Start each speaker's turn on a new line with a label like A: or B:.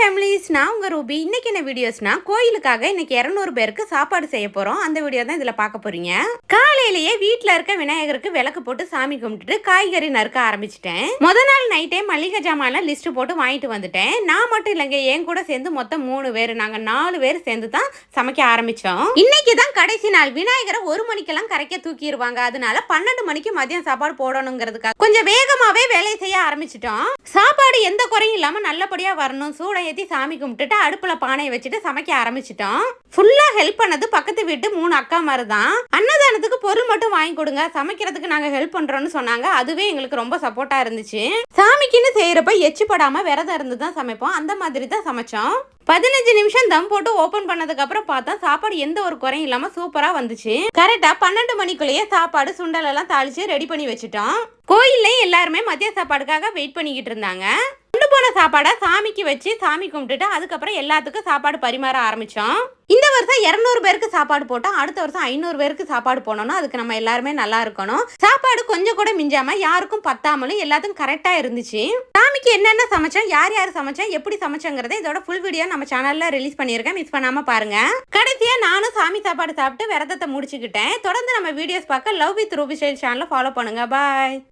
A: Families, நான் உங்க Ruby. இன்னைக்கு என்ன வீடியோஸ்னா, கோயிலுக்காக இன்னைக்கு 200 பேருக்கு சாப்பாடு செய்ய போறோம். அந்த வீடியோ தான் இதுல பார்க்க போறீங்க. காலையிலேயே வீட்ல இருக்க விநாயகருக்கு விளக்கு போட்டு சாமி கும்பிட்டுட்டு காய்கறி நறுக்க ஆரம்பிச்சிட்டேன். முத நாள் நைட்டே மளிகை ஜாமான் லிஸ்ட் போட்டு வாங்கிட்டு வந்துட்டேன். நான் மட்டும் இல்லைங்க, என் கூட சேர்ந்து மொத்தம் 3 பேர், நாங்க 4 பேர் சேர்ந்து தான் சமைக்க ஆரம்பிச்சோம். இன்னைக்கு தான் கடைசி நாள். விநாயகரை 1 மணிக்கெல்லாம் கரைக்க தூக்கிடுவாங்க. அதனால 12 மணிக்கு மதியம் சாப்பாடு போடணுங்கிறதுக்காக கொஞ்சம் வேகமாவே வேலை செய்ய ஆரம்பிச்சிட்டோம். சாப்பாடு எந்த குறையும் இல்லாம நல்லபடியா வரணும். சூட ஏத்தி சாமி கும்பிட்டுட்டு அடுப்புல பானையை வச்சுட்டு சமைக்க ஆரம்பிச்சிட்டோம். ஃபுல்லா ஹெல்ப் பண்ணது பக்கத்து வீட்டு 3 அக்கா மாதிரி தான். அன்னதானத்துக்கு பொருள் மட்டும் வாங்கி கொடுங்க, சமைக்கிறதுக்கு நாங்க ஹெல்ப் பண்றோம்னு சொன்னாங்க. அதுவே எங்களுக்கு ரொம்ப சப்போர்ட்டா இருந்துச்சு. சாமிக்குன்னு செய்யறப்ப எச்சு படாம விரதம் இருந்து தான் சமைப்போம். அந்த மாதிரி தான் சமைச்சோம். 15 நிமிஷம் தம் போட்டு ஓபன் பண்ணதுக்கு அப்புறம் பார்த்தா சாப்பாடு எந்த ஒரு குறையும் இல்லாம சூப்பரா வந்துச்சு. கரெக்டா 12 மணிக்குள்ளேயே சாப்பாடு சுண்டல் எல்லாம் தாளிச்சு ரெடி பண்ணி வச்சுட்டோம். கோயில்லையும் எல்லாருமே மதிய சாப்பாடுக்காக வெயிட் பண்ணிக்கிட்டு இருந்தாங்க. கொண்டு போன சாப்பாடை சாமிக்கு வச்சு சாமி கும்பிட்டுட்டு அதுக்கப்புறம் எல்லாத்துக்கும் சாப்பாடு பரிமாற ஆரம்பிச்சோம். இந்த வருஷம் 200 பேருக்கு சாப்பாடு போட்டோம். அடுத்த வருஷம் 500 பேருக்கு சாப்பாடு போனோம்னா அதுக்கு நம்ம எல்லாருமே நல்லா இருக்கணும். சாப்பாடு கொஞ்சம் கூட மிஞ்சாம யாருக்கும் பத்தாமலும் எல்லாத்துக்கும் கரெக்டா இருந்துச்சு. சாமிக்கு என்னென்ன சமைச்சோம், யார் யார் சமைச்சோம், எப்படி சமைச்சோங்கிறத இதோட ஃபுல் வீடியோ நம்ம சேனல்ல ரிலீஸ் பண்ணியிருக்கேன். மிஸ் பண்ணாம பாருங்க. கடைசியா நானும் சாமி சாப்பாடு சாப்பிட்டு விரதத்தை முடிச்சுக்கிட்டேன். தொடர்ந்து நம்ம வீடியோஸ் பார்க்க லவ் வித் ரூபி ஸ்டைல் சேனலை ஃபாலோ பண்ணுங்க. பாய்.